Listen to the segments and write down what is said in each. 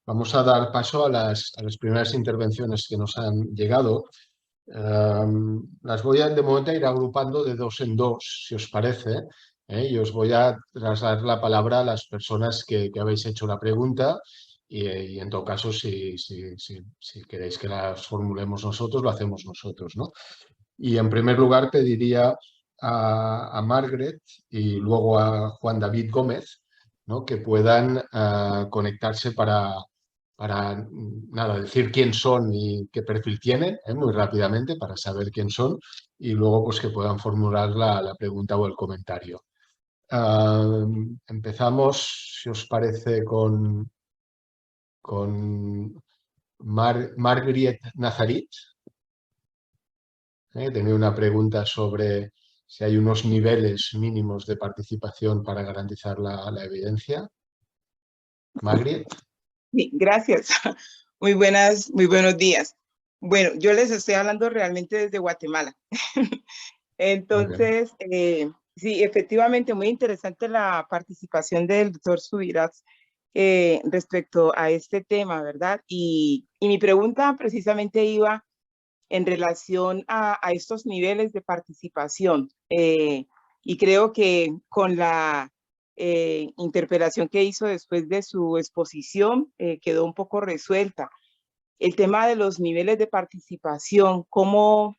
vamos a dar paso a las primeras intervenciones que nos han llegado. Las voy de momento a ir agrupando de dos en dos, si os parece, y os voy a trasladar la palabra a las personas que habéis hecho la pregunta y en todo caso, si queréis que las formulemos nosotros, lo hacemos nosotros, ¿no? Y en primer lugar pediría a Margaret y luego a Juan David Gómez, ¿no?, que puedan conectarse para nada, decir quién son y qué perfil tienen, muy rápidamente, para saber quién son, y luego pues que puedan formular la pregunta o el comentario. Empezamos, si os parece, con Margaret Nazarit. Tenía una pregunta sobre si hay unos niveles mínimos de participación para garantizar la evidencia. Margaret. Sí, gracias. Muy buenos días. Bueno, yo les estoy hablando realmente desde Guatemala. Entonces, sí, efectivamente, muy interesante la participación del doctor Subirats respecto a este tema, ¿verdad? Y mi pregunta precisamente iba en relación a estos niveles de participación. Y creo que con la interpelación que hizo después de su exposición quedó un poco resuelta. El tema de los niveles de participación, ¿cómo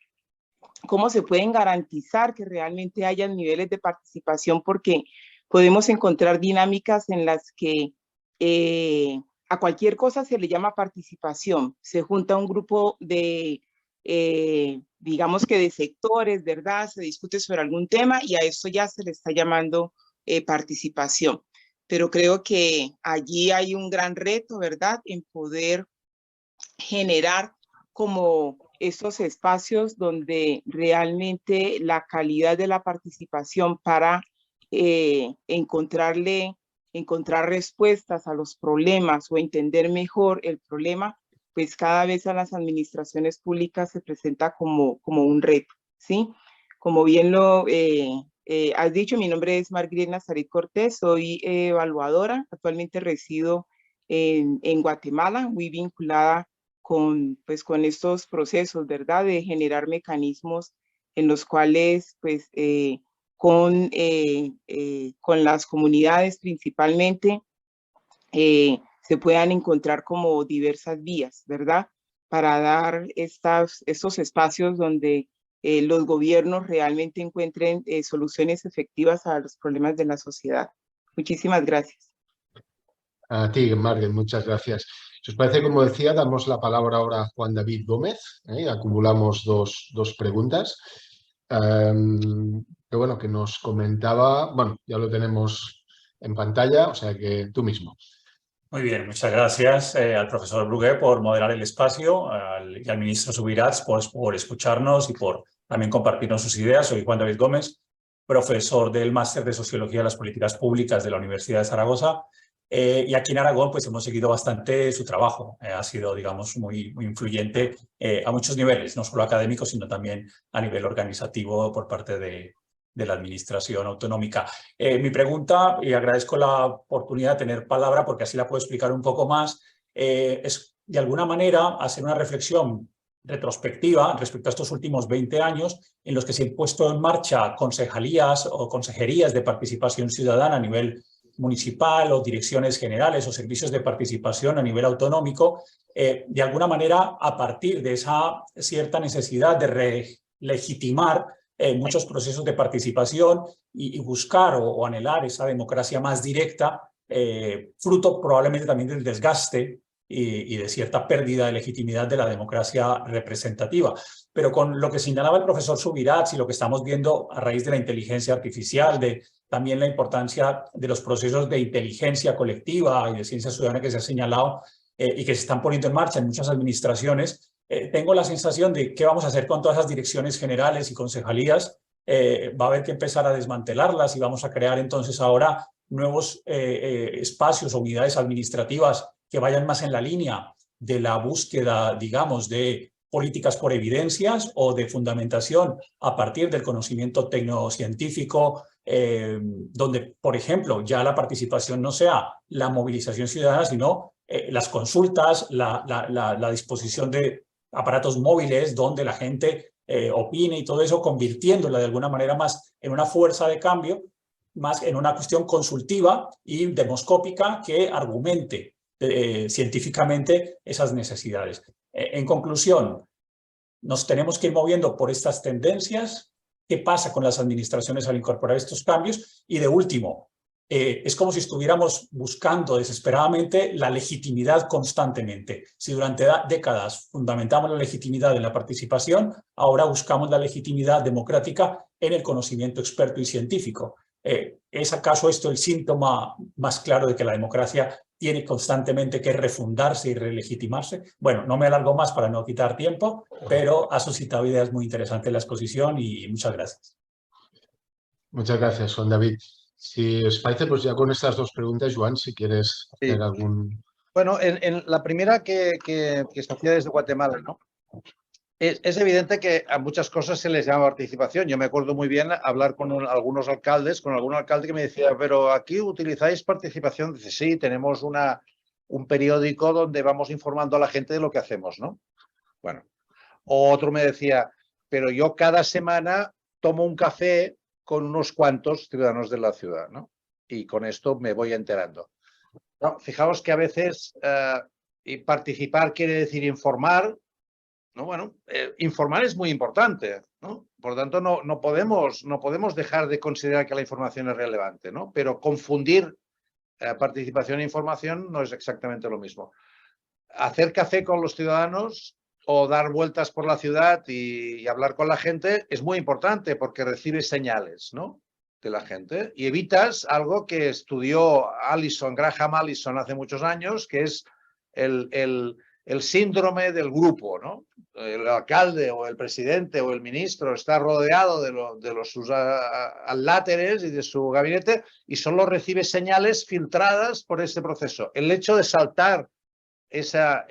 se pueden garantizar que realmente haya niveles de participación? Porque podemos encontrar dinámicas en las que a cualquier cosa se le llama participación. Se junta un grupo de, digamos que de sectores, ¿verdad? Se discute sobre algún tema y a eso ya se le está llamando participación. Pero creo que allí hay un gran reto, ¿verdad?, en poder generar como estos espacios donde realmente la calidad de la participación para encontrar respuestas a los problemas o entender mejor el problema, pues cada vez a las administraciones públicas se presenta como un reto, ¿sí? Como bien lo has dicho, mi nombre es Margaret Nazarit Cortés, soy evaluadora, actualmente resido en Guatemala, muy vinculada con estos procesos, ¿verdad?, de generar mecanismos en los cuales, pues, con las comunidades principalmente, se puedan encontrar como diversas vías, ¿verdad?, para dar estos espacios donde los gobiernos realmente encuentren soluciones efectivas a los problemas de la sociedad. Muchísimas gracias. A ti, Margaret, muchas gracias. Si os parece, como decía, damos la palabra ahora a Juan David Gómez. Acumulamos dos preguntas. Que bueno, que nos comentaba, bueno, ya lo tenemos en pantalla, o sea que tú mismo. Muy bien, muchas gracias al profesor Brugué por moderar el espacio y al ministro Subirats por escucharnos y por también compartirnos sus ideas. Soy Juan David Gómez, profesor del Máster de Sociología de las Políticas Públicas de la Universidad de Zaragoza. Y aquí en Aragón pues hemos seguido bastante su trabajo. Ha sido, digamos, muy influyente a muchos niveles, no solo académicos, sino también a nivel organizativo por parte de la administración autonómica. Mi pregunta, y agradezco la oportunidad de tener palabra porque así la puedo explicar un poco más, es de alguna manera hacer una reflexión retrospectiva respecto a estos últimos 20 años en los que se han puesto en marcha concejalías o consejerías de participación ciudadana a nivel municipal o direcciones generales o servicios de participación a nivel autonómico, de alguna manera a partir de esa cierta necesidad de legitimar muchos procesos de participación y buscar o anhelar esa democracia más directa, fruto probablemente también del desgaste y de cierta pérdida de legitimidad de la democracia representativa. Pero con lo que señalaba el profesor Subirats y lo que estamos viendo a raíz de la inteligencia artificial, de también la importancia de los procesos de inteligencia colectiva y de ciencia ciudadana que se ha señalado y que se están poniendo en marcha en muchas administraciones, tengo la sensación de qué vamos a hacer con todas esas direcciones generales y concejalías. Va a haber que empezar a desmantelarlas y vamos a crear entonces ahora nuevos espacios o unidades administrativas que vayan más en la línea de la búsqueda, digamos, de políticas por evidencias o de fundamentación a partir del conocimiento tecnocientífico, donde, por ejemplo, ya la participación no sea la movilización ciudadana, sino las consultas, la disposición de aparatos móviles donde la gente opine y todo eso, convirtiéndola de alguna manera más en una fuerza de cambio, más en una cuestión consultiva y demoscópica que argumente científicamente esas necesidades. En conclusión, nos tenemos que ir moviendo por estas tendencias. ¿Qué pasa con las administraciones al incorporar estos cambios? Y de último, es como si estuviéramos buscando desesperadamente la legitimidad constantemente. Si durante décadas fundamentamos la legitimidad en la participación, ahora buscamos la legitimidad democrática en el conocimiento experto y científico. ¿Es acaso esto el síntoma más claro de que la democracia tiene constantemente que refundarse y relegitimarse? Bueno, no me alargo más para no quitar tiempo, pero ha suscitado ideas muy interesantes la exposición y muchas gracias. Muchas gracias, Juan David. Si os parece, pues ya con estas dos preguntas, Joan, si quieres hacer Sí. algún... Bueno, en la primera que se hacía desde Guatemala, ¿no? Es evidente que a muchas cosas se les llama participación. Yo me acuerdo muy bien hablar con algunos alcaldes, con algún alcalde que me decía, pero aquí utilizáis participación. Dice, sí, tenemos un periódico donde vamos informando a la gente de lo que hacemos, ¿no? Bueno, o otro me decía, pero yo cada semana tomo un café con unos cuantos ciudadanos de la ciudad, ¿no? Y con esto me voy enterando. No, fijaos que a veces participar quiere decir informar, ¿no? Bueno, informar es muy importante, ¿no? Por lo tanto, no podemos dejar de considerar que la información es relevante, ¿no? Pero confundir participación e información no es exactamente lo mismo. Hacer café con los ciudadanos o dar vueltas por la ciudad y hablar con la gente es muy importante porque recibes señales, ¿no? De la gente y evitas algo que estudió Graham Allison hace muchos años, que es el síndrome del grupo, ¿no? El alcalde o el presidente o el ministro está rodeado de sus adláteres y de su gabinete y solo recibe señales filtradas por ese proceso. El hecho de saltar esa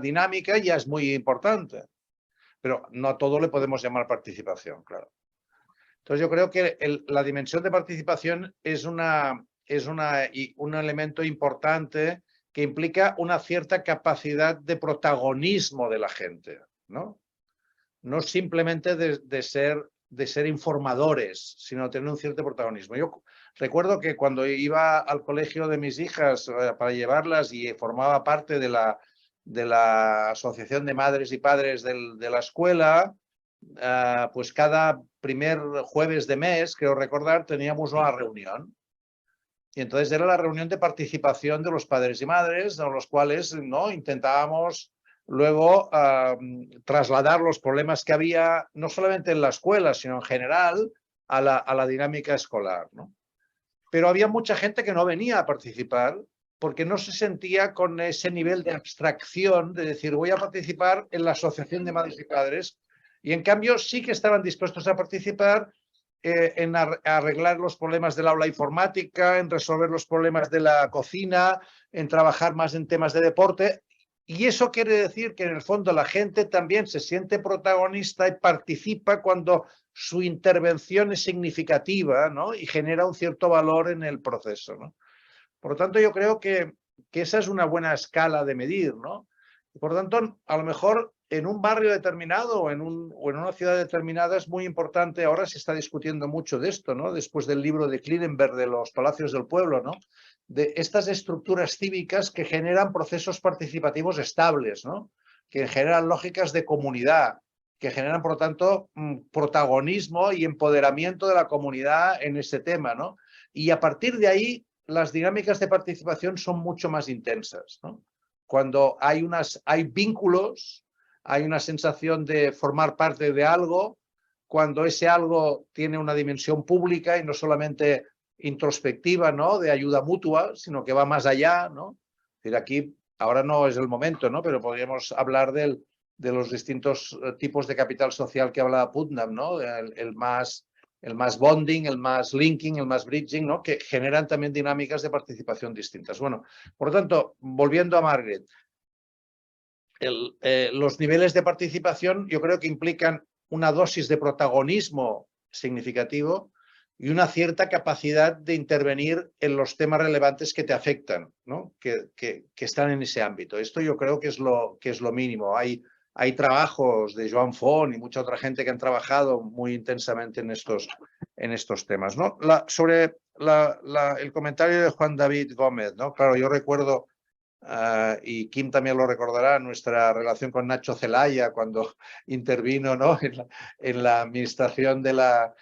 dinámica ya es muy importante, pero no a todo le podemos llamar participación, claro. Entonces yo creo que la dimensión de participación es un elemento importante que implica una cierta capacidad de protagonismo de la gente, ¿no? No simplemente de ser informadores, sino tener un cierto protagonismo. Yo recuerdo que cuando iba al colegio de mis hijas para llevarlas y formaba parte de la asociación de madres y padres de la escuela, pues cada primer jueves de mes, creo recordar, teníamos una reunión. Y entonces era la reunión de participación de los padres y madres, en los cuales ¿no? intentábamos luego trasladar los problemas que había, no solamente en la escuela, sino en general, a la dinámica escolar, ¿no? Pero había mucha gente que no venía a participar porque no se sentía con ese nivel de abstracción de decir voy a participar en la asociación de madres y padres, y en cambio sí que estaban dispuestos a participar en arreglar los problemas del aula informática, en resolver los problemas de la cocina, en trabajar más en temas de deporte. Y eso quiere decir que en el fondo la gente también se siente protagonista y participa cuando su intervención es significativa, ¿no? Y genera un cierto valor en el proceso, ¿no? Por lo tanto, yo creo que esa es una buena escala de medir, ¿no? Por lo tanto, a lo mejor en un barrio determinado o en una ciudad determinada es muy importante, ahora se está discutiendo mucho de esto, ¿no? Después del libro de Klinenberg de los Palacios del Pueblo, ¿no? De estas estructuras cívicas que generan procesos participativos estables, ¿no? Que generan lógicas de comunidad, que generan, por lo tanto, protagonismo y empoderamiento de la comunidad en ese tema, ¿no? Y a partir de ahí, las dinámicas de participación son mucho más intensas, ¿no? Cuando hay vínculos, hay una sensación de formar parte de algo, cuando ese algo tiene una dimensión pública y no solamente introspectiva, ¿no? De ayuda mutua, sino que va más allá, ¿no? Es decir, aquí ahora no es el momento, ¿no? Pero podríamos hablar de los distintos tipos de capital social que hablaba Putnam, ¿no? El más bonding, el más linking, el más bridging, ¿no? Que generan también dinámicas de participación distintas. Bueno, por lo tanto, volviendo a Margaret, los niveles de participación yo creo que implican una dosis de protagonismo significativo, y una cierta capacidad de intervenir en los temas relevantes que te afectan, ¿no? que están en ese ámbito. Esto yo creo que es lo mínimo. Hay trabajos de Joan Font y mucha otra gente que han trabajado muy intensamente en estos temas, ¿no? Sobre el comentario de Juan David Gómez, ¿no? Claro, yo recuerdo, y Kim también lo recordará, nuestra relación con Nacho Zelaya cuando intervino, ¿no? en la administración de la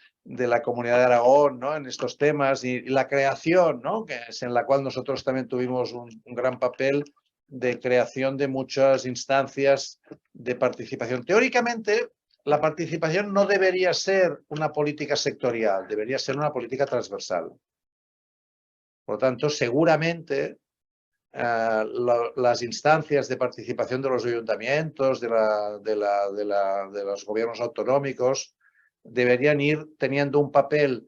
Comunidad de Aragón, ¿no? En estos temas y la creación, ¿no? Que es en la cual nosotros también tuvimos un gran papel de creación de muchas instancias de participación. Teóricamente, la participación no debería ser una política sectorial, debería ser una política transversal. Por lo tanto, seguramente las instancias de participación de los ayuntamientos, de los gobiernos autonómicos, deberían ir teniendo un papel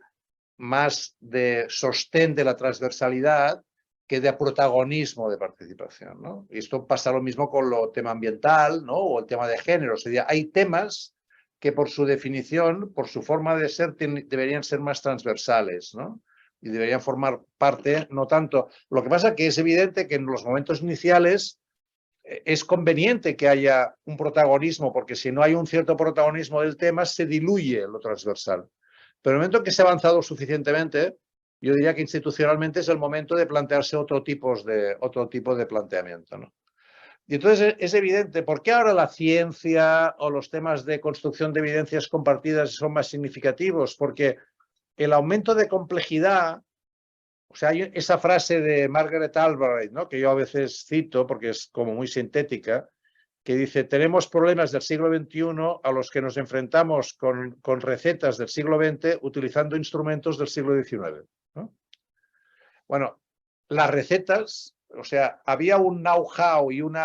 más de sostén de la transversalidad que de protagonismo de participación, ¿no? Y esto pasa lo mismo con el tema ambiental, ¿no? O el tema de género. O sea, hay temas que por su definición, por su forma de ser, deberían ser más transversales, ¿no? Y deberían formar parte, no tanto. Lo que pasa es que es evidente que en los momentos iniciales es conveniente que haya un protagonismo, porque si no hay un cierto protagonismo del tema, se diluye lo transversal. Pero en el momento en que se ha avanzado suficientemente, yo diría que institucionalmente es el momento de plantearse otro tipo de planteamiento, ¿no? Y entonces es evidente, ¿por qué ahora la ciencia o los temas de construcción de evidencias compartidas son más significativos? Porque el aumento de complejidad, o sea, hay esa frase de Margaret Albright, ¿no? Que yo a veces cito porque es como muy sintética, que dice, tenemos problemas del siglo XXI a los que nos enfrentamos con recetas del siglo XX utilizando instrumentos del siglo XIX, ¿no? Bueno, las recetas, o sea, había un know-how y un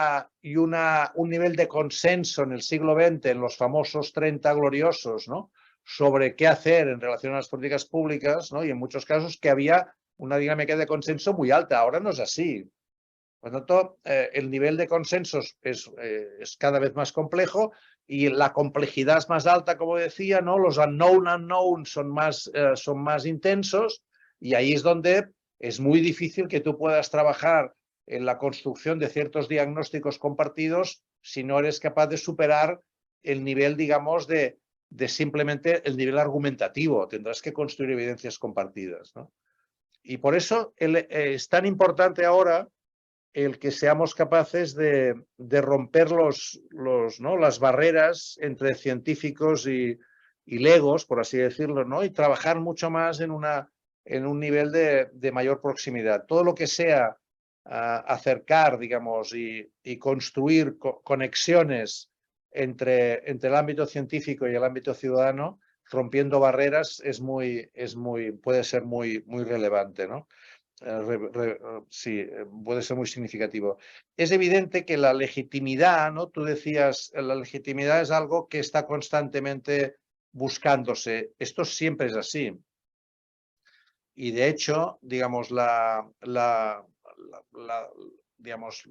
nivel de consenso en el siglo XX, en los famosos 30 gloriosos, ¿no? Sobre qué hacer en relación a las políticas públicas, ¿no? Y en muchos casos que había una dinámica de consenso muy alta. Ahora no es así. Por lo tanto, el nivel de consensos es cada vez más complejo y la complejidad es más alta, como decía, ¿no? Los unknown son más intensos y ahí es donde es muy difícil que tú puedas trabajar en la construcción de ciertos diagnósticos compartidos si no eres capaz de superar el nivel, digamos, de simplemente el nivel argumentativo. Tendrás que construir evidencias compartidas, ¿no? Y por eso es tan importante ahora el que seamos capaces de romper ¿no? las barreras entre científicos y legos, por así decirlo, ¿no? Y trabajar mucho más en un nivel de mayor proximidad. Todo lo que sea acercar, digamos, y construir conexiones entre el ámbito científico y el ámbito ciudadano, rompiendo barreras, puede ser muy relevante, ¿no? Sí, puede ser muy significativo. Es evidente que la legitimidad, ¿no? Tú decías, la legitimidad es algo que está constantemente buscándose. Esto siempre es así. Y de hecho, digamos, digamos,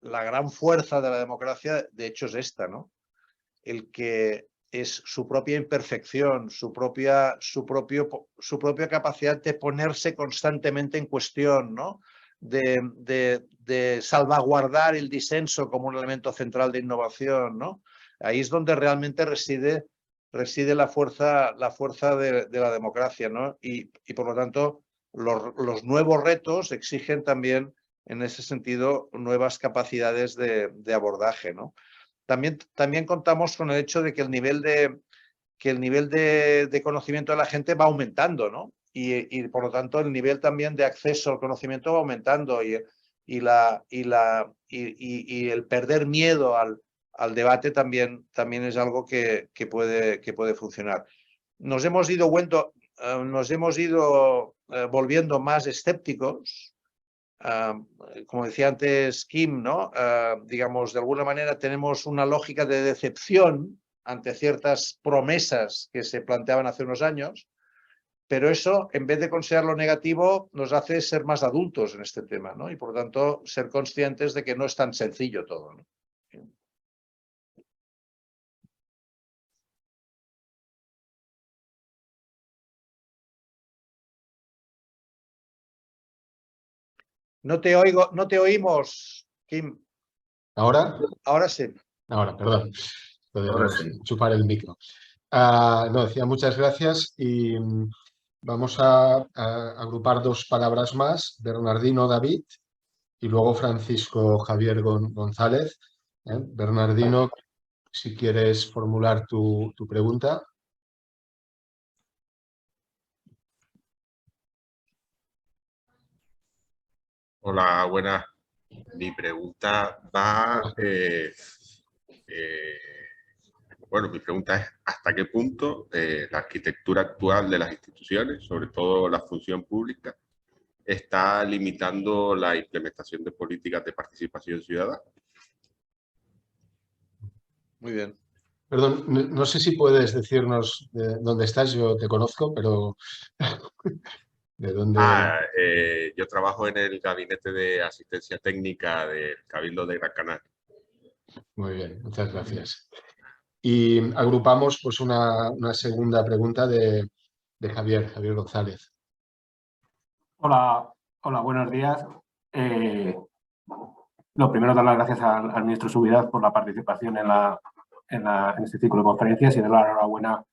la gran fuerza de la democracia, de hecho, es esta, ¿no? El que es su propia imperfección, su propia capacidad de ponerse constantemente en cuestión, ¿no? De salvaguardar el disenso como un elemento central de innovación, ¿no? Ahí es donde realmente reside la fuerza de la democracia, ¿no? Y por lo tanto, los nuevos retos exigen también, en ese sentido, nuevas capacidades de abordaje, ¿no? También contamos con el hecho de que el nivel de conocimiento de la gente va aumentando, ¿no? Y por lo tanto el nivel también de acceso al conocimiento va aumentando y el perder miedo al debate también es algo que puede funcionar. Nos hemos ido volviendo más escépticos. Como decía antes Kim, ¿no? Digamos, de alguna manera tenemos una lógica de decepción ante ciertas promesas que se planteaban hace unos años, pero eso, en vez de considerarlo negativo, nos hace ser más adultos en este tema, ¿no? Y por lo tanto, ser conscientes de que no es tan sencillo todo, ¿no? No te oigo, no te oímos, Kim. ¿Ahora? Ahora sí. Ahora, perdón. Ahora Podemos sí. chupar el micro. No, decía muchas gracias y vamos a agrupar dos palabras más, Bernardino David y luego Francisco Javier González. Bernardino, si quieres formular tu pregunta. Hola, buenas. Mi pregunta va, bueno, mi pregunta es ¿hasta qué punto la arquitectura actual de las instituciones, sobre todo la función pública, está limitando la implementación de políticas de participación ciudadana? Muy bien. Perdón, no sé si puedes decirnos dónde estás, yo te conozco, pero ¿de dónde? Yo trabajo en el gabinete de asistencia técnica del Cabildo de Gran Canaria. Muy bien, muchas gracias. Y agrupamos pues una segunda pregunta de Javier González. Hola, buenos días. Lo primero, dar las gracias al ministro Subirats por la participación en este ciclo de conferencias y dar la enhorabuena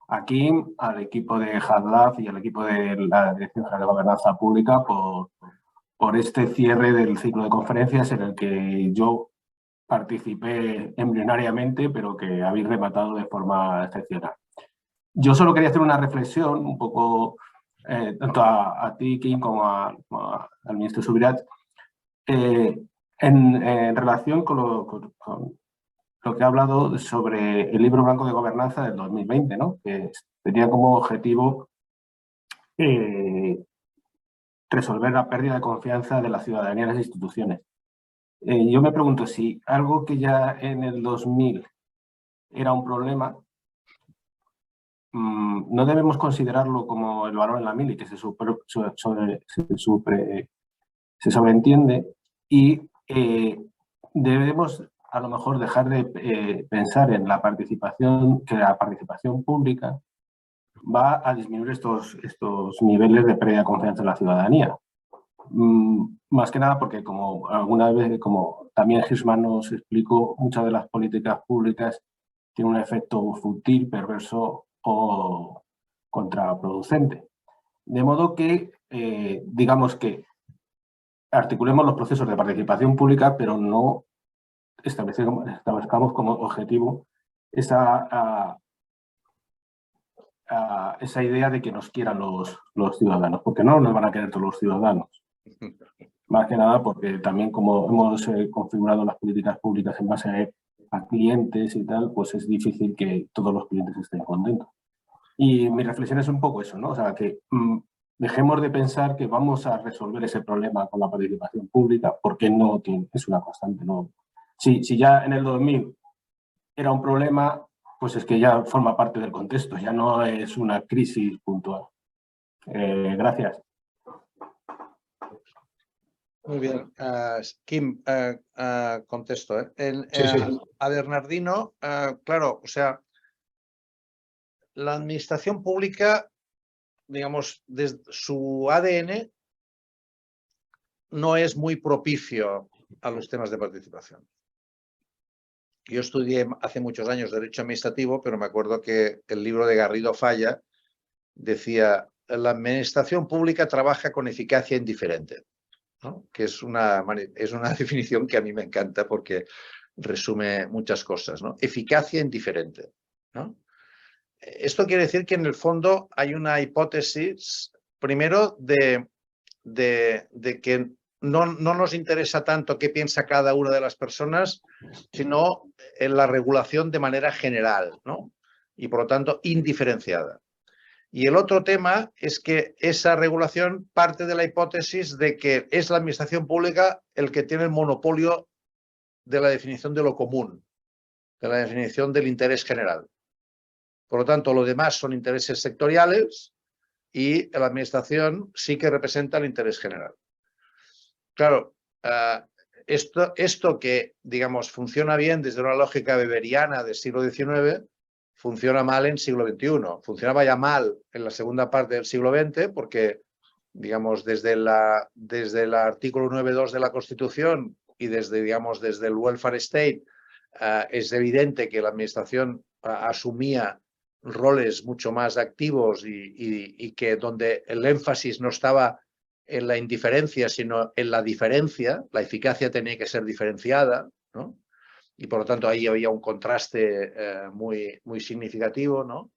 a Kim, al equipo de HadLab y al equipo de la Dirección General de Gobernanza Pública por este cierre del ciclo de conferencias en el que yo participé embrionariamente, pero que habéis rematado de forma excepcional. Yo solo quería hacer una reflexión un poco, tanto a ti, Kim, como al ministro Subirats, en relación con lo que ha hablado sobre el Libro Blanco de Gobernanza del 2020, ¿no? Que tenía como objetivo resolver la pérdida de confianza de la ciudadanía en las instituciones. Yo me pregunto si algo que ya en el 2000 era un problema, no debemos considerarlo como el valor en la mili, que se sobreentiende, y debemos a lo mejor dejar de pensar en la participación, que la participación pública va a disminuir estos niveles de pérdida de confianza en la ciudadanía. Más que nada porque, como alguna vez, como también Hirschman nos explicó, muchas de las políticas públicas tienen un efecto fútil, perverso o contraproducente. De modo que, digamos que articulemos los procesos de participación pública, pero no establezcamos como objetivo esa idea de que nos quieran los ciudadanos, porque no nos van a querer todos los ciudadanos. Más que nada porque también, como hemos configurado las políticas públicas en base a clientes y tal, pues es difícil que todos los clientes estén contentos. Y mi reflexión es un poco eso, ¿no? O sea, que dejemos de pensar que vamos a resolver ese problema con la participación pública, porque no es una constante, ¿no? Si ya en el 2000 era un problema, pues es que ya forma parte del contexto, ya no es una crisis puntual. Gracias. Muy bien. Kim, contesto. Sí. A Bernardino, claro, o sea, la administración pública, digamos, desde su ADN no es muy propicio a los temas de participación. Yo estudié hace muchos años Derecho Administrativo, pero me acuerdo que el libro de Garrido Falla decía: la administración pública trabaja con eficacia indiferente, ¿no? Que es una definición que a mí me encanta porque resume muchas cosas, ¿no? Eficacia indiferente, ¿no? Esto quiere decir que en el fondo hay una hipótesis, primero, de que no nos interesa tanto qué piensa cada una de las personas, sino en la regulación de manera general, ¿no? Y por lo tanto indiferenciada. Y el otro tema es que esa regulación parte de la hipótesis de que es la administración pública el que tiene el monopolio de la definición de lo común, de la definición del interés general. Por lo tanto, lo demás son intereses sectoriales y la administración sí que representa el interés general. Claro, esto que, digamos, funciona bien desde una lógica weberiana del siglo XIX, funciona mal en siglo XXI. Funcionaba ya mal en la segunda parte del siglo XX porque digamos, desde el artículo 9.2 de la Constitución y desde, digamos, desde el welfare state, es evidente que la administración asumía roles mucho más activos y que donde el énfasis no estaba en la indiferencia, sino en la diferencia, la eficacia tenía que ser diferenciada, ¿no? Y por lo tanto ahí había un contraste muy, muy significativo, ¿no?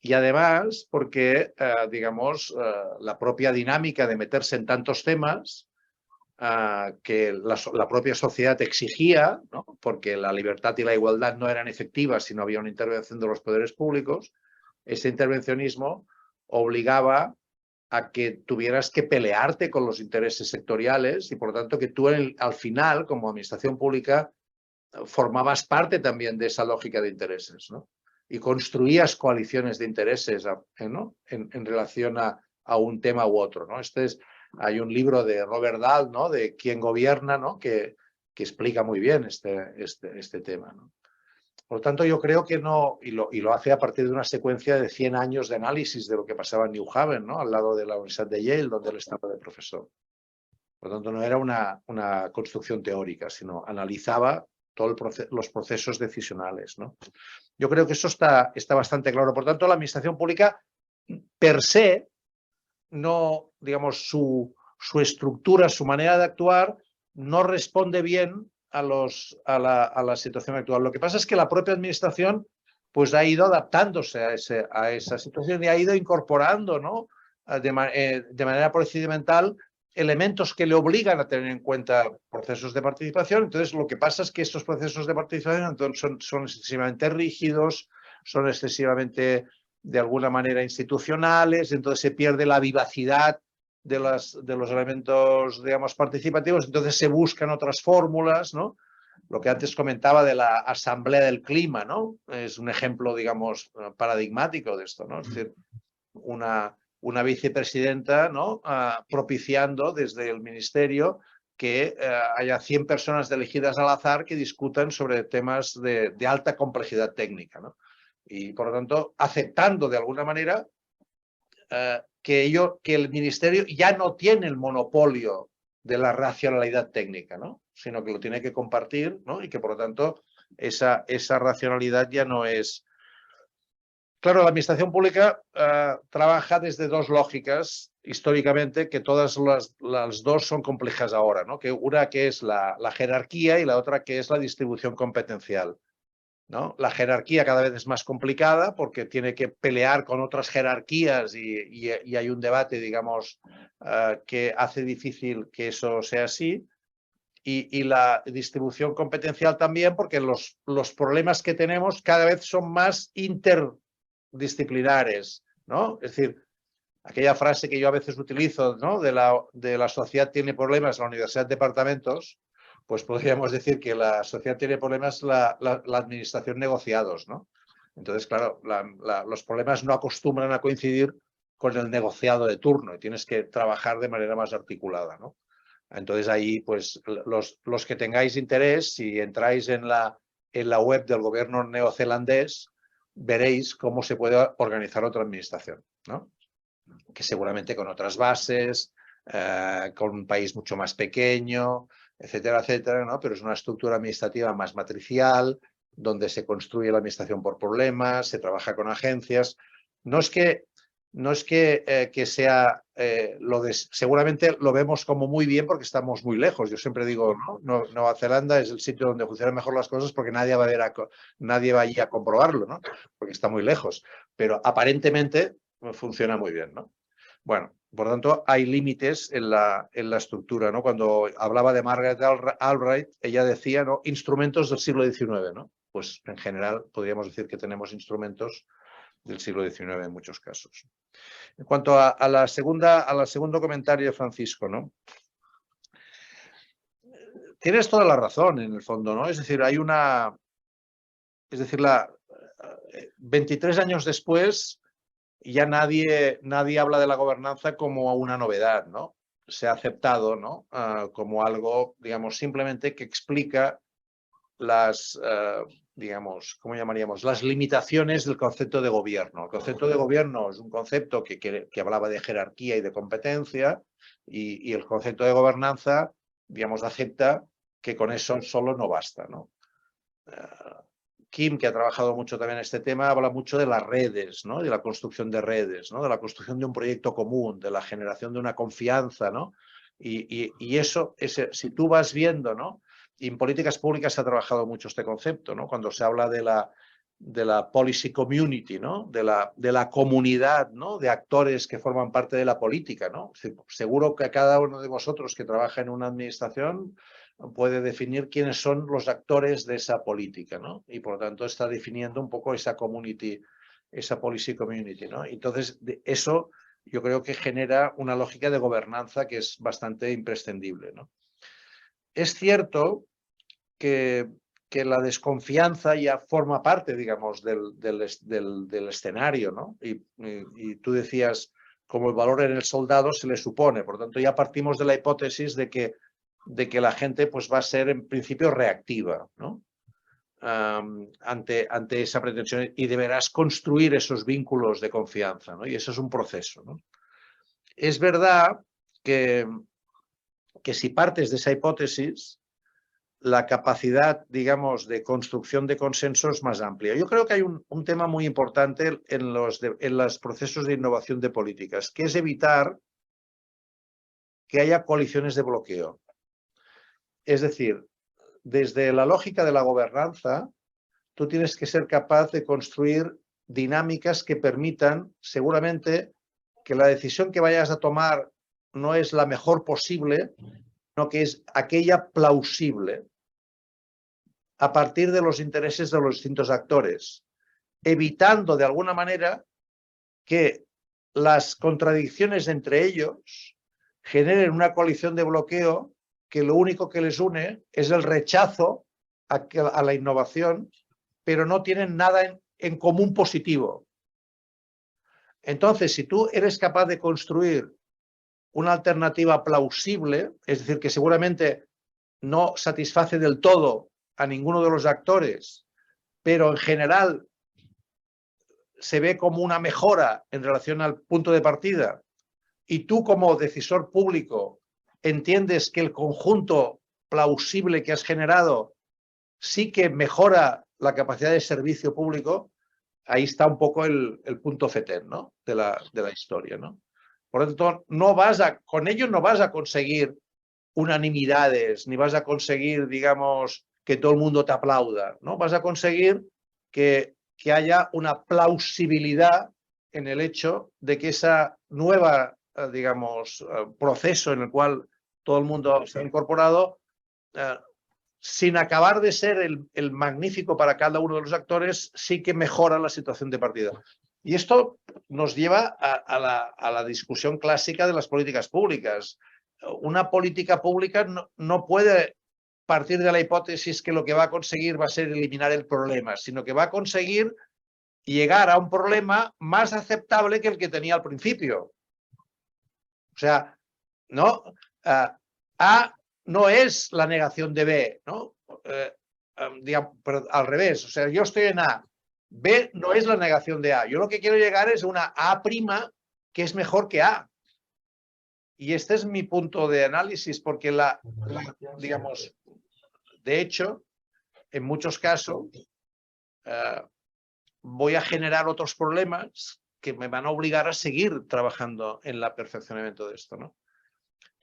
Y además porque, digamos, la propia dinámica de meterse en tantos temas que la propia sociedad exigía, ¿no? Porque la libertad y la igualdad no eran efectivas si no había una intervención de los poderes públicos, ese intervencionismo obligaba a que tuvieras que pelearte con los intereses sectoriales y por lo tanto que tú al final, como administración pública, formabas parte también de esa lógica de intereses, ¿no? Y construías coaliciones de intereses, ¿no? en relación a un tema u otro, ¿no? Hay un libro de Robert Dahl, ¿no? De Quién gobierna, ¿no? que explica muy bien este tema, ¿no? Por lo tanto, yo creo que no, y lo hace a partir de una secuencia de 100 años de análisis de lo que pasaba en New Haven, ¿no? Al lado de la Universidad de Yale, donde él estaba de profesor. Por lo tanto, no era una construcción teórica, sino analizaba todos los procesos decisionales, ¿no? Yo creo que eso está bastante claro. Por tanto, la administración pública, per se, no, digamos, su estructura, su manera de actuar, no responde bien a la situación actual. Lo que pasa es que la propia administración pues, ha ido adaptándose a esa situación y ha ido incorporando, ¿no? de manera procedimental elementos que le obligan a tener en cuenta procesos de participación. Entonces, lo que pasa es que estos procesos de participación son excesivamente rígidos, son excesivamente, de alguna manera, institucionales, entonces se pierde la vivacidad de los elementos, digamos, participativos, entonces se buscan otras fórmulas, ¿no? Lo que antes comentaba de la Asamblea del Clima, ¿no? Es un ejemplo, digamos, paradigmático de esto, ¿no? Es decir, una vicepresidenta, ¿no? Propiciando desde el ministerio que haya 100 personas elegidas al azar que discutan sobre temas de alta complejidad técnica, ¿no? Y por lo tanto, aceptando de alguna manera que el ministerio ya no tiene el monopolio de la racionalidad técnica, ¿no? Sino que lo tiene que compartir, ¿no? Y que por lo tanto esa racionalidad ya no es... Claro, la administración pública trabaja desde dos lógicas históricamente, que todas las dos son complejas ahora, ¿no? Una que es la jerarquía y la otra que es la distribución competencial, ¿no? La jerarquía cada vez es más complicada porque tiene que pelear con otras jerarquías y hay un debate, digamos, que hace difícil que eso sea así. Y la distribución competencial también porque los problemas que tenemos cada vez son más interdisciplinares, ¿no? Es decir, aquella frase que yo a veces utilizo, ¿no? de la sociedad tiene problemas, la universidad departamentos, pues podríamos decir que la sociedad tiene problemas, la administración negociados, ¿no? Entonces, claro, los problemas no acostumbran a coincidir con el negociado de turno y tienes que trabajar de manera más articulada, ¿no? Entonces ahí, pues, los que tengáis interés, si entráis en la web del gobierno neozelandés, veréis cómo se puede organizar otra administración, ¿no? Que seguramente con otras bases, con un país mucho más pequeño, etcétera, etcétera, ¿no? Pero es una estructura administrativa más matricial, donde se construye la administración por problemas, se trabaja con agencias. No es que sea, seguramente lo vemos como muy bien porque estamos muy lejos. Yo siempre digo, ¿no? Nueva Zelanda es el sitio donde funcionan mejor las cosas porque nadie va allí a comprobarlo, ¿no? Porque está muy lejos. Pero aparentemente funciona muy bien, ¿no? Bueno, por lo tanto, hay límites en la estructura, ¿no? Cuando hablaba de Margaret Albright, ella decía, ¿no? Instrumentos del siglo XIX, ¿no? Pues en general podríamos decir que tenemos instrumentos del siglo XIX en muchos casos. En cuanto al segundo comentario de Francisco, ¿no? Tienes toda la razón en el fondo, ¿no? Es decir, 23 años después ya nadie habla de la gobernanza como una novedad, ¿no? Se ha aceptado, ¿no? Como algo, digamos, simplemente que explica digamos, ¿cómo llamaríamos? Las limitaciones del concepto de gobierno. El concepto de gobierno es un concepto que hablaba de jerarquía y de competencia, y el concepto de gobernanza, digamos, acepta que con eso solo no basta, ¿no? Kim, que ha trabajado mucho también en este tema, habla mucho de las redes, ¿no? De la construcción de redes, ¿no? De la construcción de un proyecto común, de la generación de una confianza, ¿no? Y eso, si tú vas viendo, ¿no? Y en políticas públicas se ha trabajado mucho este concepto, ¿no? Cuando se habla de la policy community, ¿no? De la comunidad, ¿no? De actores que forman parte de la política, ¿no? Seguro que cada uno de vosotros que trabaja en una administración puede definir quiénes son los actores de esa política, ¿no? Y por lo tanto está definiendo un poco esa community, esa policy community, ¿no? Entonces, eso yo creo que genera una lógica de gobernanza que es bastante imprescindible, ¿no? Es cierto que la desconfianza ya forma parte, digamos, del escenario, ¿no? Y tú decías, como el valor en el soldado se le supone, por lo tanto ya partimos de la hipótesis de que la gente pues va a ser en principio reactiva, ¿no? Ante esa pretensión, y deberás construir esos vínculos de confianza, ¿no? Y eso es un proceso, ¿no? Es verdad que si partes de esa hipótesis, la capacidad, digamos, de construcción de consenso es más amplia. Yo creo que hay un tema muy importante en los procesos de innovación de políticas, que es evitar que haya coaliciones de bloqueo. Es decir, desde la lógica de la gobernanza, tú tienes que ser capaz de construir dinámicas que permitan, seguramente, que la decisión que vayas a tomar no es la mejor posible, sino que es aquella plausible a partir de los intereses de los distintos actores, evitando de alguna manera que las contradicciones entre ellos generen una coalición de bloqueo que lo único que les une es el rechazo a la innovación, pero no tienen nada en común positivo. Entonces, si tú eres capaz de construir una alternativa plausible, es decir, que seguramente no satisface del todo a ninguno de los actores, pero en general se ve como una mejora en relación al punto de partida, y tú como decisor público entiendes que el conjunto plausible que has generado sí que mejora la capacidad de servicio público, ahí está un poco el punto FETEN, ¿no? de la historia, ¿no? Por lo tanto, con ello no vas a conseguir unanimidades, ni vas a conseguir, digamos, que todo el mundo te aplauda, ¿no? Vas a conseguir que haya una plausibilidad en el hecho de que esa nueva, digamos, proceso en el cual todo el mundo se ha incorporado, sin acabar de ser el magnífico para cada uno de los actores, sí que mejora la situación de partida. Y esto nos lleva a la discusión clásica de las políticas públicas. Una política pública no puede partir de la hipótesis que lo que va a conseguir va a ser eliminar el problema, sino que va a conseguir llegar a un problema más aceptable que el que tenía al principio. O sea, ¿no? A no es la negación de B, ¿no? Digamos, pero al revés, o sea, yo estoy en A, B no es la negación de A, yo lo que quiero llegar es una A' que es mejor que A. Y este es mi punto de análisis, porque digamos, de hecho, en muchos casos voy a generar otros problemas que me van a obligar a seguir trabajando en el perfeccionamiento de esto, ¿no?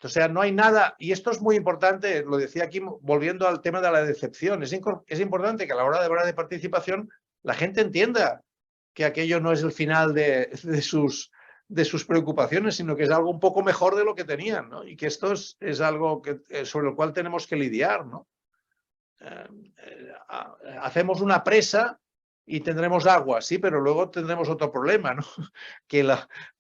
O sea, no hay nada, y esto es muy importante, lo decía aquí, volviendo al tema de la decepción, es importante que a la hora de hablar de participación la gente entienda que aquello no es el final de sus preocupaciones, sino que es algo un poco mejor de lo que tenían, ¿no? Y que esto es algo sobre lo cual tenemos que lidiar, ¿no? Hacemos una presa y tendremos agua, sí, pero luego tendremos otro problema, ¿no?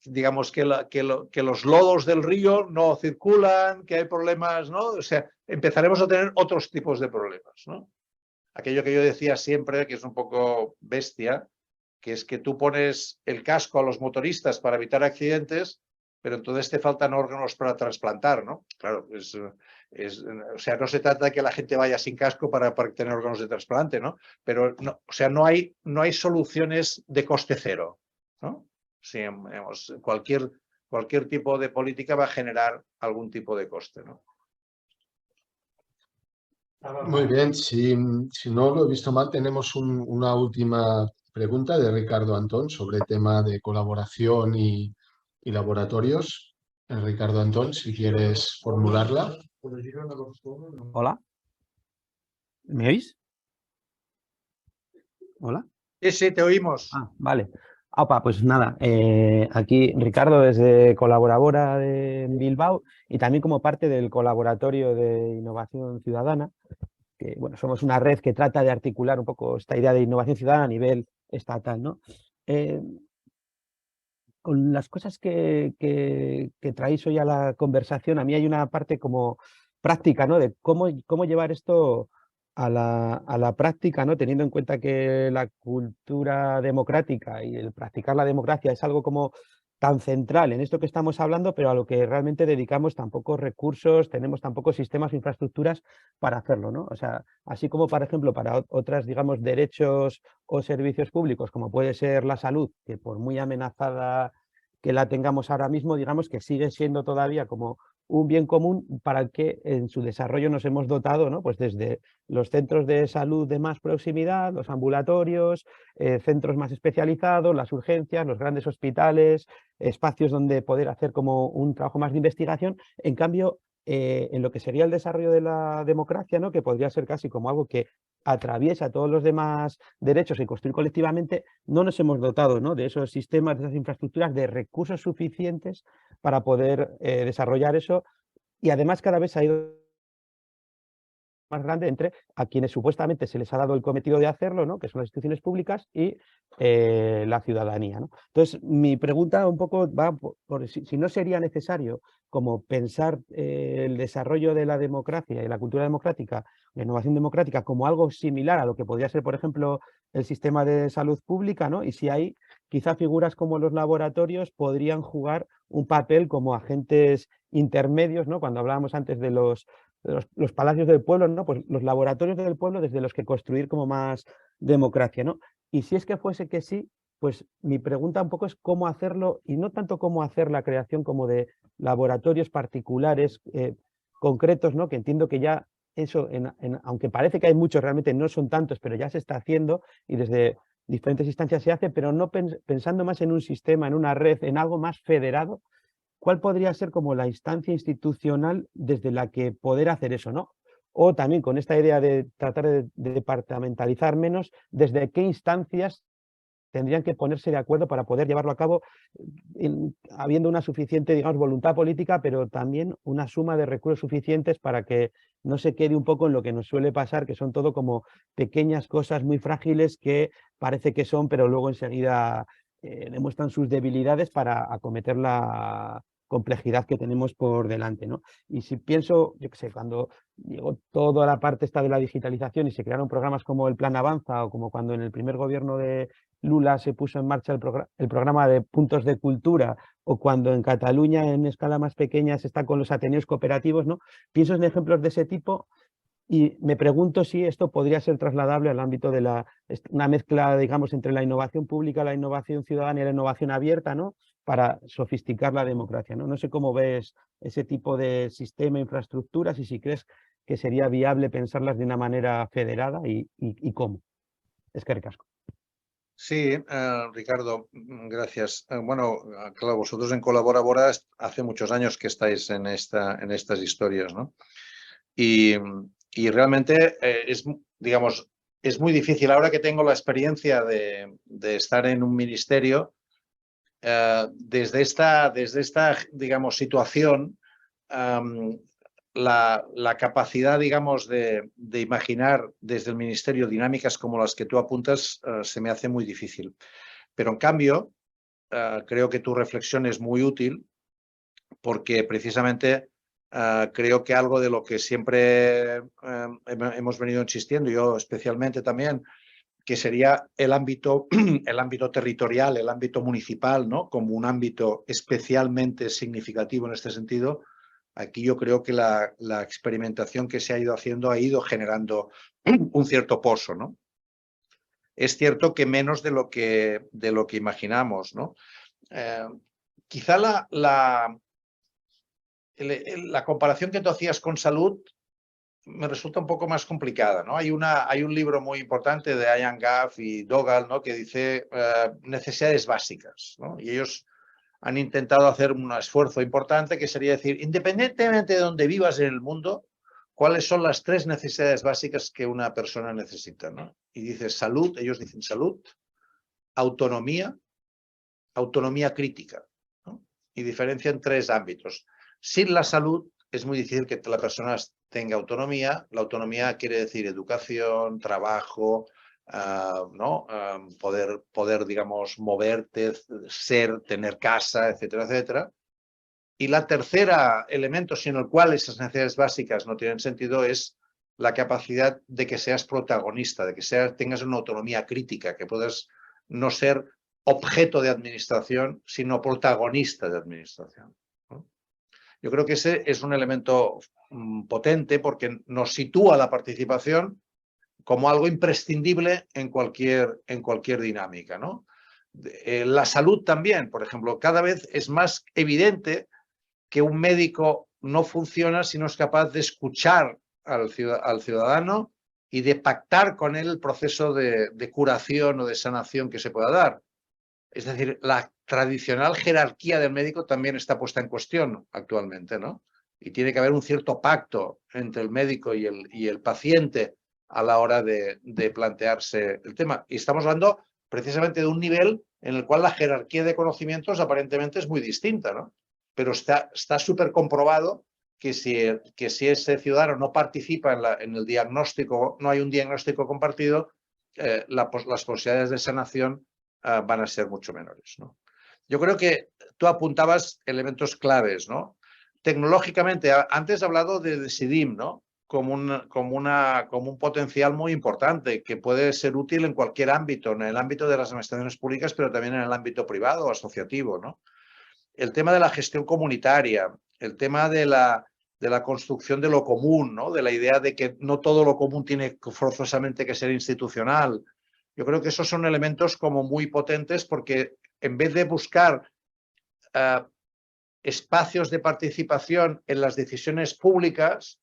Digamos que los lodos del río no circulan, que hay problemas, ¿no? O sea, empezaremos a tener otros tipos de problemas, ¿no? Aquello que yo decía siempre, que es un poco bestia, que es que tú pones el casco a los motoristas para evitar accidentes, pero entonces te faltan órganos para trasplantar, ¿no? Claro, o sea, no se trata de que la gente vaya sin casco para tener órganos de trasplante, ¿no? Pero, no, o sea, no hay soluciones de coste cero, ¿no? Sí, cualquier tipo de política va a generar algún tipo de coste, ¿no? Muy bien, si no lo he visto mal, tenemos una última pregunta de Ricardo Antón sobre tema de colaboración y laboratorios. Ricardo Antón, si quieres formularla. Hola. ¿Me oís? Hola. Sí, te oímos. Ah, vale. Opa, pues nada, aquí Ricardo desde Colaborabora de Bilbao y también como parte del Colaboratorio de Innovación Ciudadana, que bueno, somos una red que trata de articular un poco esta idea de innovación ciudadana a nivel estatal, ¿no? Con las cosas que traéis hoy a la conversación, a mí hay una parte como práctica, ¿no? De cómo llevar esto a la práctica, ¿no? Teniendo en cuenta que la cultura democrática y el practicar la democracia es algo como tan central en esto que estamos hablando, pero a lo que realmente dedicamos tan pocos recursos, tenemos tan pocos sistemas e infraestructuras para hacerlo, ¿no? O sea, así como, por ejemplo, para otras, digamos, derechos o servicios públicos, como puede ser la salud, que por muy amenazada que la tengamos ahora mismo, digamos que sigue siendo todavía como un bien común para el que en su desarrollo nos hemos dotado, ¿no? Pues desde los centros de salud de más proximidad, los ambulatorios, centros más especializados, las urgencias, los grandes hospitales, espacios donde poder hacer como un trabajo más de investigación. En cambio, en lo que sería el desarrollo de la democracia, ¿no? Que podría ser casi como algo que atraviesa todos los demás derechos y construir colectivamente, no nos hemos dotado, ¿no? De esos sistemas, de esas infraestructuras, de recursos suficientes para poder desarrollar eso, y además cada vez ha ido más grande entre a quienes supuestamente se les ha dado el cometido de hacerlo, ¿no? Que son las instituciones públicas y la ciudadanía, ¿no? Entonces, mi pregunta un poco va por si no sería necesario como pensar el desarrollo de la democracia y la cultura democrática, la innovación democrática, como algo similar a lo que podría ser, por ejemplo, el sistema de salud pública, ¿no? Y si hay quizá figuras como los laboratorios podrían jugar un papel como agentes intermedios, ¿no? Cuando hablábamos antes de los palacios del pueblo, ¿no? Pues los laboratorios del pueblo desde los que construir como más democracia, ¿no? Y si es que fuese que sí, pues mi pregunta un poco es cómo hacerlo, y no tanto cómo hacer la creación como de laboratorios particulares concretos, ¿no? Que entiendo que ya eso, aunque parece que hay muchos, realmente no son tantos, pero ya se está haciendo y desde diferentes instancias se hace, pero no pensando más en un sistema, en una red, en algo más federado. ¿Cuál podría ser como la instancia institucional desde la que poder hacer eso, ¿no? O también con esta idea de tratar de departamentalizar menos, ¿desde qué instancias tendrían que ponerse de acuerdo para poder llevarlo a cabo, habiendo una suficiente, digamos, voluntad política, pero también una suma de recursos suficientes para que no se quede un poco en lo que nos suele pasar, que son todo como pequeñas cosas muy frágiles que parece que son, pero luego enseguida demuestran sus debilidades para acometer la complejidad que tenemos por delante, ¿no? Y si pienso, yo qué sé, cuando llegó toda la parte esta de la digitalización y se crearon programas como el Plan Avanza o como cuando en el primer gobierno de Lula se puso en marcha el programa de puntos de cultura, o cuando en Cataluña en escala más pequeña se está con los ateneos cooperativos, ¿no? Pienso en ejemplos de ese tipo y me pregunto si esto podría ser trasladable al ámbito de una mezcla, digamos, entre la innovación pública, la innovación ciudadana y la innovación abierta, ¿no? Para sofisticar la democracia, ¿no? No sé cómo ves ese tipo de sistema, infraestructuras, y si crees que sería viable pensarlas de una manera federada y cómo. Es que ricasco. Sí, Ricardo, gracias. Bueno, claro, vosotros en Colaborabora hace muchos años que estáis en estas historias, ¿no? Y realmente digamos, es muy difícil. Ahora que tengo la experiencia de estar en un ministerio, desde esta, digamos, situación, la capacidad, digamos, de imaginar desde el ministerio dinámicas como las que tú apuntas se me hace muy difícil. Pero en cambio, creo que tu reflexión es muy útil porque precisamente creo que algo de lo que siempre hemos venido insistiendo, yo especialmente también, que sería el ámbito territorial, el ámbito municipal, ¿no? Como un ámbito especialmente significativo en este sentido. Aquí yo creo que la experimentación que se ha ido haciendo ha ido generando un cierto pozo, ¿no? Es cierto que menos de lo que imaginamos, ¿no? Quizá la comparación que tú hacías con salud me resulta un poco más complicada, ¿no? Hay un libro muy importante de Ian Gaff y Dougal, ¿no? Que dice necesidades básicas, ¿no? Y ellos han intentado hacer un esfuerzo importante que sería decir, independientemente de dónde vivas en el mundo, ¿cuáles son las 3 necesidades básicas que una persona necesita, ¿no? Y dice salud, ellos dicen salud, autonomía crítica, ¿no? Y diferencian 3 ámbitos. Sin la salud es muy difícil que la persona tenga autonomía. La autonomía quiere decir educación, trabajo, ¿no? Poder, digamos, moverte, tener casa, etcétera, etcétera. Y la tercera elemento sin el cual esas necesidades básicas no tienen sentido es la capacidad de que seas protagonista, de que tengas una autonomía crítica, que puedas no ser objeto de administración, sino protagonista de administración, ¿no? Yo creo que ese es un elemento potente porque nos sitúa la participación como algo imprescindible en cualquier dinámica, ¿no? La salud también, por ejemplo, cada vez es más evidente que un médico no funciona si no es capaz de escuchar al ciudadano y de pactar con él el proceso de curación o de sanación que se pueda dar. Es decir, la tradicional jerarquía del médico también está puesta en cuestión actualmente, ¿no? Y tiene que haber un cierto pacto entre el médico y el paciente a la hora de plantearse el tema. Y estamos hablando precisamente de un nivel en el cual la jerarquía de conocimientos aparentemente es muy distinta, ¿no? Pero está súper comprobado que si ese ciudadano no participa en el diagnóstico, no hay un diagnóstico compartido, las posibilidades de sanación van a ser mucho menores, ¿no? Yo creo que tú apuntabas elementos claves, ¿no? Tecnológicamente, antes he hablado de Decidim, ¿no? Como un potencial muy importante que puede ser útil en cualquier ámbito, en el ámbito de las administraciones públicas, pero también en el ámbito privado o asociativo, ¿no? El tema de la gestión comunitaria, el tema de la construcción de lo común, ¿no? De la idea de que no todo lo común tiene forzosamente que ser institucional. Yo creo que esos son elementos como muy potentes porque en vez de buscar espacios de participación en las decisiones públicas,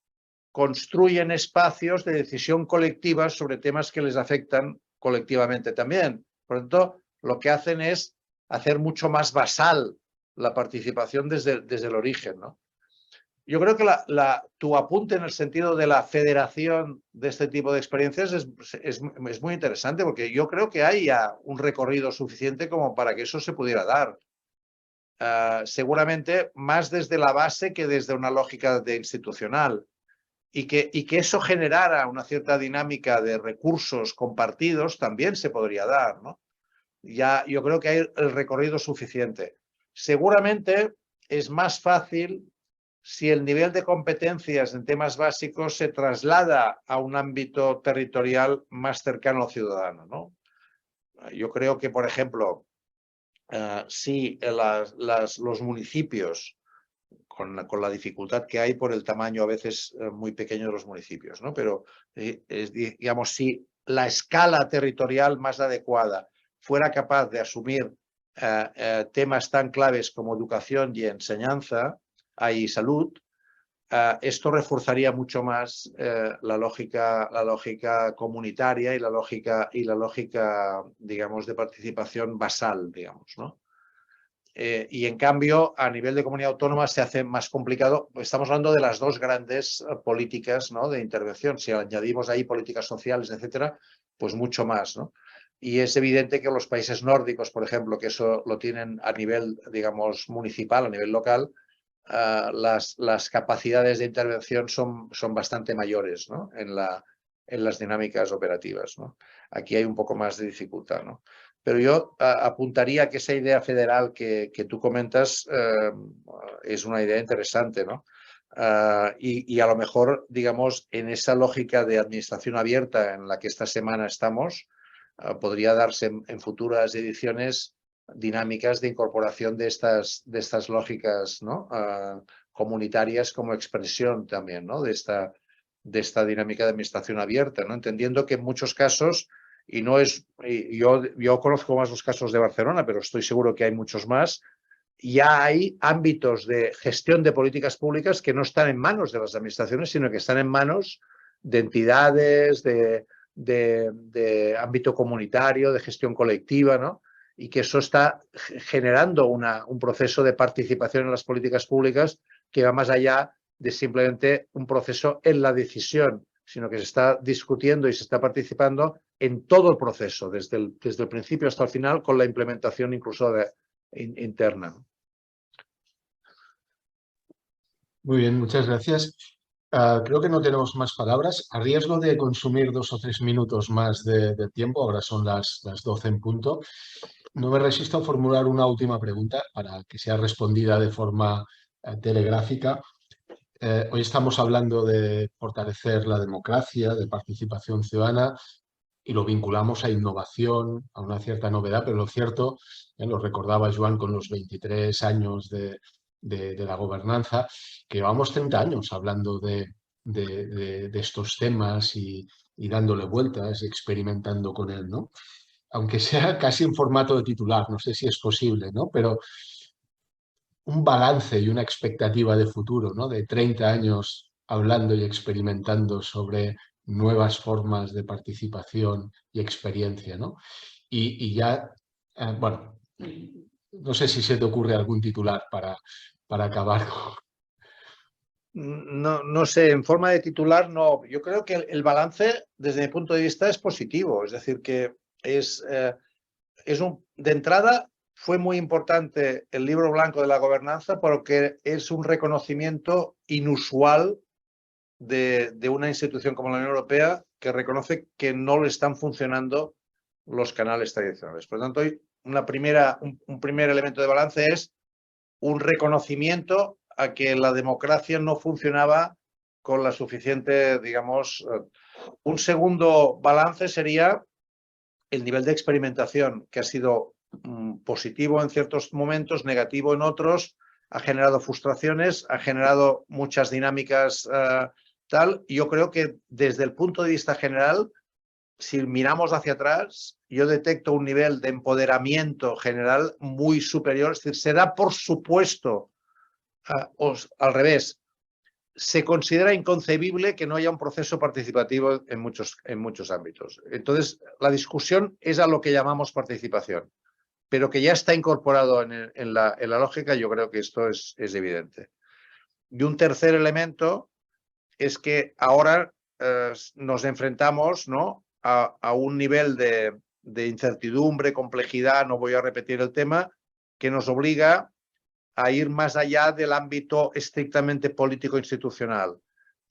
construyen espacios de decisión colectiva sobre temas que les afectan colectivamente también. Por lo tanto, lo que hacen es hacer mucho más basal la participación desde el origen, ¿no? Yo creo que tu apunte en el sentido de la federación de este tipo de experiencias es muy interesante porque yo creo que hay ya un recorrido suficiente como para que eso se pudiera dar. Seguramente más desde la base que desde una lógica de institucional y que eso generara una cierta dinámica de recursos compartidos también se podría dar, ¿no? Ya yo creo que hay el recorrido suficiente. Seguramente es más fácil si el nivel de competencias en temas básicos se traslada a un ámbito territorial más cercano al ciudadano, ¿no? Yo creo que, por ejemplo, si los municipios, con la dificultad que hay por el tamaño a veces muy pequeño de los municipios, ¿no? Pero, digamos, si la escala territorial más adecuada fuera capaz de asumir temas tan claves como educación y enseñanza y salud, esto reforzaría mucho más la lógica comunitaria y la lógica, digamos, de participación basal, digamos, ¿no? Y en cambio, a nivel de comunidad autónoma se hace más complicado. Estamos hablando de las 2 grandes políticas, ¿no? De intervención. Si añadimos ahí políticas sociales, etcétera, pues mucho más, ¿no? Y es evidente que los países nórdicos, por ejemplo, que eso lo tienen a nivel, digamos, municipal, a nivel local, las capacidades de intervención son bastante mayores, ¿no? en las dinámicas operativas, ¿no? Aquí hay un poco más de dificultad, ¿no? Pero yo apuntaría que esa idea federal que tú comentas es una idea interesante, ¿no? Y a lo mejor, digamos, en esa lógica de administración abierta en la que esta semana estamos, podría darse en futuras ediciones dinámicas de incorporación de estas lógicas, ¿no? Comunitarias como expresión también, ¿no? de esta dinámica de administración abierta, ¿no? Entendiendo que en muchos casos, y no es, yo conozco más los casos de Barcelona, pero estoy seguro que hay muchos más, ya hay ámbitos de gestión de políticas públicas que no están en manos de las administraciones, sino que están en manos de entidades, de ámbito comunitario, de gestión colectiva, ¿no? Y que eso está generando un proceso de participación en las políticas públicas que va más allá de simplemente un proceso en la decisión, sino que se está discutiendo y se está participando en todo el proceso, desde el principio hasta el final, con la implementación incluso interna. Muy bien, muchas gracias. Creo que no tenemos más palabras. A riesgo de consumir 2 o 3 minutos más de tiempo, ahora son las 12 en punto, no me resisto a formular una última pregunta para que sea respondida de forma telegráfica. Hoy estamos hablando de fortalecer la democracia, de participación ciudadana, y lo vinculamos a innovación, a una cierta novedad, pero lo cierto, lo recordaba Joan con los 23 años de la gobernanza, que llevamos 30 años hablando de estos temas y dándole vueltas, experimentando con él, ¿no? Aunque sea casi en formato de titular, no sé si es posible, ¿no? Pero un balance y una expectativa de futuro, ¿no? De 30 años hablando y experimentando sobre nuevas formas de participación y experiencia, ¿no? Y ya, bueno, no sé si se te ocurre algún titular para acabar. No sé, en forma de titular no. Yo creo que el balance, desde mi punto de vista, es positivo. Es decir, que de entrada fue muy importante el libro blanco de la gobernanza porque es un reconocimiento inusual de una institución como la Unión Europea que reconoce que no le están funcionando los canales tradicionales. Por lo tanto, un primer elemento de balance es un reconocimiento a que la democracia no funcionaba con la suficiente, digamos. Un segundo balance sería el nivel de experimentación, que ha sido positivo en ciertos momentos, negativo en otros, ha generado frustraciones, ha generado muchas dinámicas tal. Y yo creo que desde el punto de vista general, si miramos hacia atrás, yo detecto un nivel de empoderamiento general muy superior. Es decir, se da por supuesto, al revés, se considera inconcebible que no haya un proceso participativo en muchos ámbitos. Entonces, la discusión es a lo que llamamos participación, pero que ya está incorporado en la lógica, yo creo que esto es evidente. Y un tercer elemento es que ahora nos enfrentamos, ¿no?, a un nivel de incertidumbre, complejidad, no voy a repetir el tema, que nos obliga a ir más allá del ámbito estrictamente político-institucional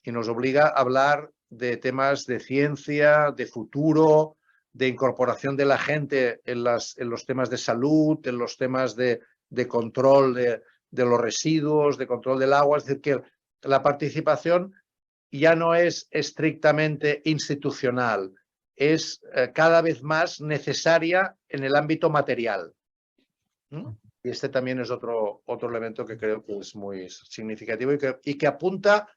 y nos obliga a hablar de temas de ciencia, de futuro, de incorporación de la gente en los temas de salud, en los temas de control de los residuos, de control del agua. Es decir, que la participación ya no es estrictamente institucional, es cada vez más necesaria en el ámbito material. Y este también es otro elemento que creo que es muy significativo y que apunta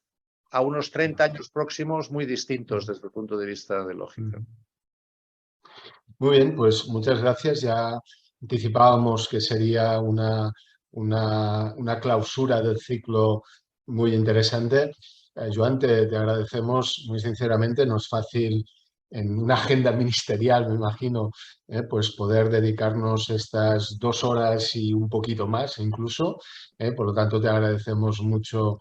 a unos 30 años próximos muy distintos desde el punto de vista de lógica. Muy bien, pues muchas gracias. Ya anticipábamos que sería una clausura del ciclo muy interesante. Joan, te agradecemos muy sinceramente. No es fácil en una agenda ministerial, me imagino, pues poder dedicarnos estas 2 horas y un poquito más incluso. Por lo tanto, te agradecemos mucho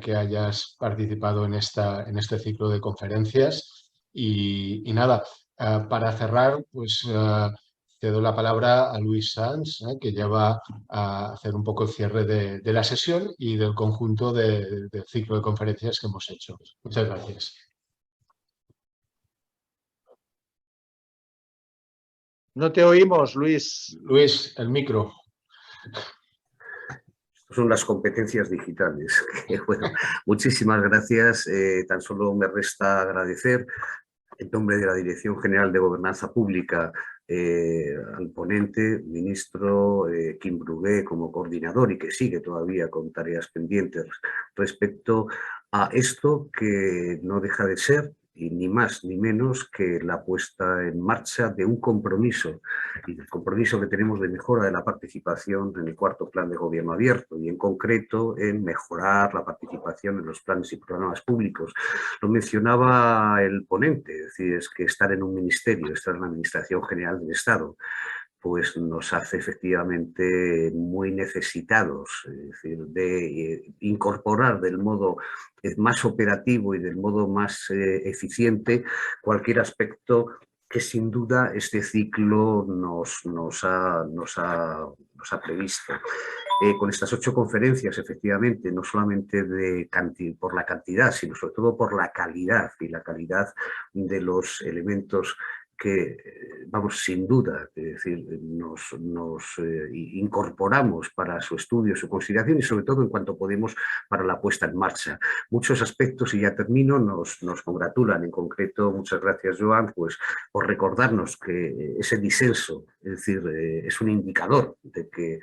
que hayas participado en este ciclo de conferencias. Y nada, para cerrar, pues cedo la palabra a Luis Sanz, que ya va a hacer un poco el cierre de la sesión y del conjunto del ciclo de conferencias que hemos hecho. Muchas gracias. No te oímos, Luis. Luis, el micro. Son las competencias digitales. Bueno, muchísimas gracias. Tan solo me resta agradecer en nombre de la Dirección General de Gobernanza Pública, al ponente, ministro Quim Brugué, como coordinador y que sigue todavía con tareas pendientes respecto a esto que no deja de ser, y ni más ni menos que la puesta en marcha de un compromiso, y el compromiso que tenemos de mejora de la participación en el cuarto plan de gobierno abierto y en concreto en mejorar la participación en los planes y programas públicos. Lo mencionaba el ponente, es decir, es que estar en un ministerio, estar en la Administración General del Estado, pues nos hace efectivamente muy necesitados, es decir, de incorporar del modo más operativo y del modo más eficiente cualquier aspecto que sin duda este ciclo nos ha previsto. Con estas 8 conferencias, efectivamente, no solamente por la cantidad, sino sobre todo por la calidad y la calidad de los elementos que, vamos, sin duda, es decir, nos incorporamos para su estudio, su consideración y sobre todo en cuanto podemos para la puesta en marcha. Muchos aspectos, y ya termino, nos congratulan. En concreto, muchas gracias, Joan, pues por recordarnos que ese disenso, es decir, es un indicador de que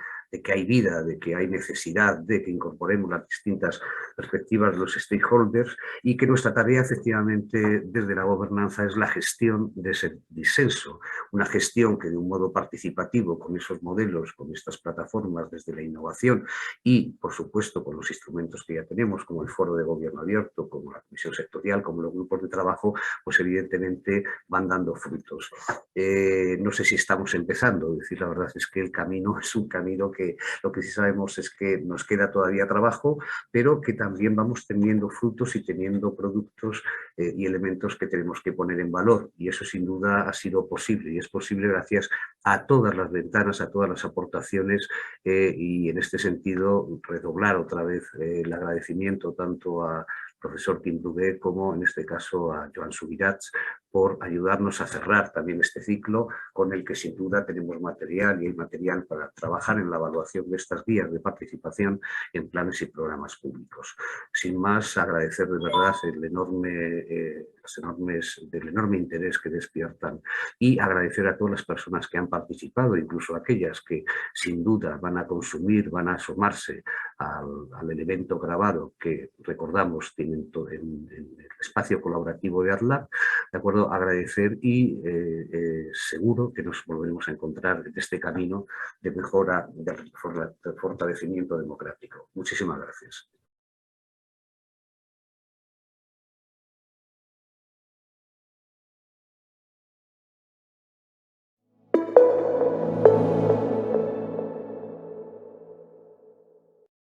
hay vida, de que hay necesidad de que incorporemos las distintas perspectivas de los stakeholders y que nuestra tarea efectivamente desde la gobernanza es la gestión de ese disenso, una gestión que de un modo participativo con esos modelos, con estas plataformas desde la innovación y por supuesto con los instrumentos que ya tenemos como el Foro de Gobierno Abierto, como la Comisión Sectorial, como los grupos de trabajo, pues evidentemente van dando frutos. No sé si estamos empezando, es decir, la verdad es que el camino es un camino que lo que sí sabemos es que nos queda todavía trabajo, pero que también vamos teniendo frutos y teniendo productos y elementos que tenemos que poner en valor. Y eso sin duda ha sido posible y es posible gracias a todas las ventanas, a todas las aportaciones y en este sentido redoblar otra vez el agradecimiento tanto a profesor Quim Brugué como en este caso a Joan Subirats por ayudarnos a cerrar también este ciclo con el que sin duda tenemos material y hay material para trabajar en la evaluación de estas guías de participación en planes y programas públicos. Sin más, agradecer de verdad el enorme interés que despiertan y agradecer a todas las personas que han participado, incluso aquellas que sin duda van a consumir, van a asomarse al evento grabado que recordamos tienen en el espacio colaborativo de ARLAC, ¿de acuerdo? Agradecer y seguro que nos volveremos a encontrar en este camino de mejora, de fortalecimiento democrático. Muchísimas gracias.